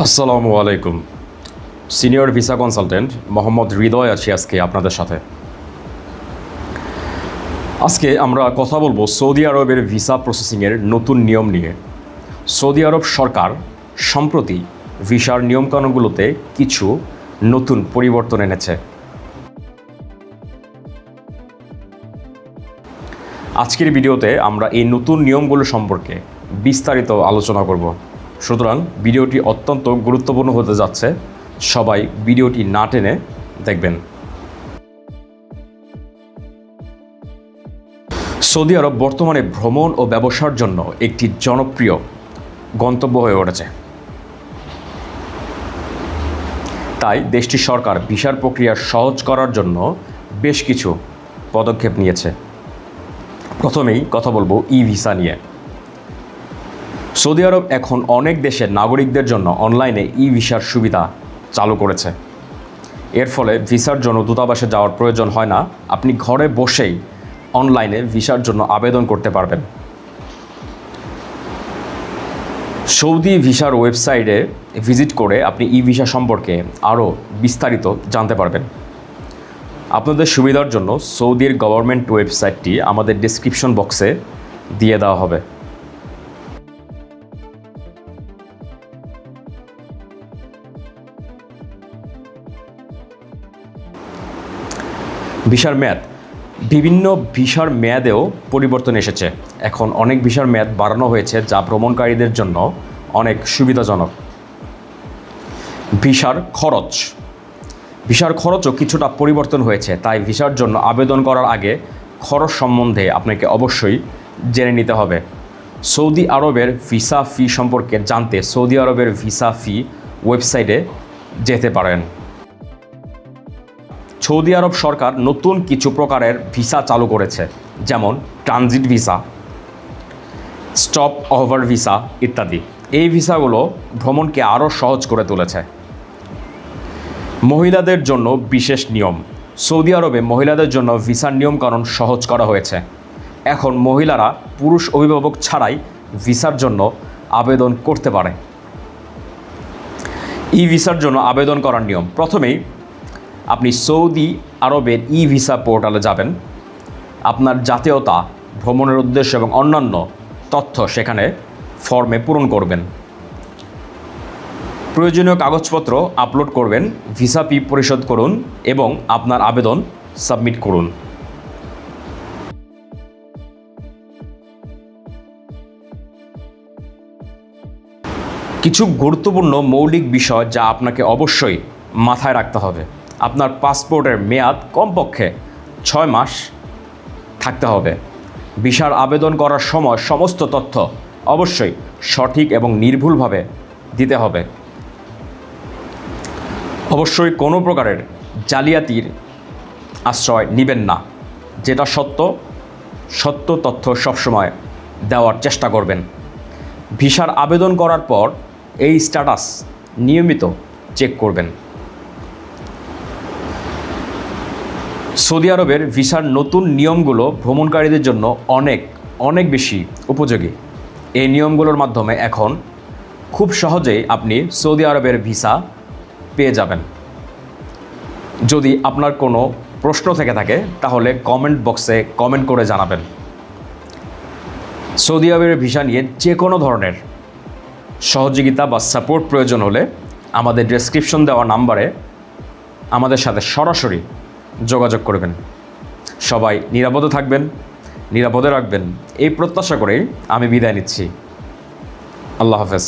আসসালামু আলাইকুম। Senior visa consultant Mohammad হৃদয় আছি আজকে আপনাদের সাথে। আজকে আমরা কথা বলবো সৌদি আরবের ভিসা প্রসেসিংয়ের নতুন নিয়ম নিয়ে। সৌদি আরব সরকার সম্প্রতি ভিসার নিয়মকানুনগুলোতে কিছু নতুন পরিবর্তন এনেছে। আজকের ভিডিওতে আমরা এই নতুন নিয়মগুলো সম্পর্কে বিস্তারিত আলোচনা করব। সুতরাং ভিডিওটি অত্যন্ত গুরুত্বপূর্ণ হতে যাচ্ছে, সবাই ভিডিওটি না টেনে দেখবেন। সৌদি আরব বর্তমানে ভ্রমণ ও ব্যবসার জন্য একটি জনপ্রিয় গন্তব্য হয়ে উঠেছে। তাই দেশটির সরকার ভিসার প্রক্রিয়া সহজ করার জন্য বেশ কিছু পদক্ষেপ নিয়েছে। প্রথমেই কথা বলবো ই ভিসা নিয়ে। সৌদি আরব এখন অনেক দেশের নাগরিকদের জন্য অনলাইনে ই ভিসার সুবিধা চালু করেছে। এর ফলে ভিসার জন্য দূতাবাসে যাওয়ার প্রয়োজন হয় না, আপনি ঘরে বসেই অনলাইনে ভিসার জন্য আবেদন করতে পারবেন। সৌদি ভিসার ওয়েবসাইটে ভিজিট করে আপনি ই ভিসা সম্পর্কে আরও বিস্তারিত জানতে পারবেন। আপনাদের সুবিধার জন্য সৌদির গভর্নমেন্ট ওয়েবসাইটটি আমাদের ডেসক্রিপশন বক্সে দিয়ে দেওয়া হবে। ভিসার মেয়াদ, বিভিন্ন ভিসার মেয়াদেও পরিবর্তন এসেছে। এখন অনেক ভিসার মেয়াদ বাড়ানো হয়েছে, যা ভ্রমণকারীদের জন্য অনেক সুবিধাজনক। ভিসার খরচও কিছুটা পরিবর্তন হয়েছে, তাই ভিসার জন্য আবেদন করার আগে খরচ সম্বন্ধে আপনাকে অবশ্যই জেনে নিতে হবে। সৌদি আরবের ভিসা ফি সম্পর্কে জানতে সৌদি আরবের ভিসা ফি ওয়েবসাইটে যেতে পারেন। সৌদি আরব সরকার নতুন কিছু প্রকারের ভিসা চালু করেছে, যেমন transit visa, stop over visa ইত্যাদি। এই ভিসাগুলো ভ্রমণকে আরও সহজ করে তুলেছে। মহিলাদের জন্য বিশেষ নিয়ম। সৌদি আরবে মহিলাদের জন্য ভিসার নিয়মকানুন সহজ করা হয়েছে। এখন মহিলারা পুরুষ অভিভাবক ছাড়াই ভিসার জন্য আবেদন করতে পারে। ই ভিসার জন্য আবেদন করার নিয়ম। প্রথমেই আপনি সৌদি আরবের ই ভিসা পোর্টালে যাবেন। আপনার জাতীয়তা, ভ্রমণের উদ্দেশ্য এবং অন্যান্য তথ্য সেখানে ফর্মে পূরণ করবেন। প্রয়োজনীয় কাগজপত্র আপলোড করবেন, ভিসা ফি পরিশোধ করুন এবং আপনার আবেদন সাবমিট করুন। কিছু গুরুত্বপূর্ণ মৌলিক বিষয় যা আপনাকে অবশ্যই মাথায় রাখতে হবে। আপনার পাসপোর্টের মেয়াদ কমপক্ষে 6 মাস থাকতে হবে। ভিসার আবেদন করার সময় সমস্ত তথ্য অবশ্যই সঠিক এবং নির্ভুলভাবে দিতে হবে। অবশ্যই কোনো প্রকারের জালিয়াতির আশ্রয় নেবেন না। যেটা সত্য তথ্য সবসময় দেওয়ার চেষ্টা করবেন। ভিসার আবেদন করার পর এই স্ট্যাটাস নিয়মিত চেক করবেন। সৌদি আরবের ভিসার নতুন নিয়মগুলো ভ্রমণকারীদের জন্য অনেক বেশি উপযোগী। এই নিয়মগুলোর মাধ্যমে এখন খুব সহজেই আপনি সৌদি আরবের ভিসা পেয়ে যাবেন। যদি আপনার কোনো প্রশ্ন থেকে থাকে তাহলে কমেন্ট বক্সে কমেন্ট করে জানাবেন। সৌদি আরবের ভিসা নিয়ে যে কোনো ধরনের সহযোগিতা বা সাপোর্ট প্রয়োজন হলে আমাদের ডেসক্রিপশন দেওয়া নাম্বারে আমাদের সাথে সরাসরি যোগাযোগ করবেন। সবাই নিরাপদে থাকবেন, নিরাপদে রাখবেন, এই প্রত্যাশা করেই আমি বিদায় নিচ্ছি। আল্লাহ হাফেজ।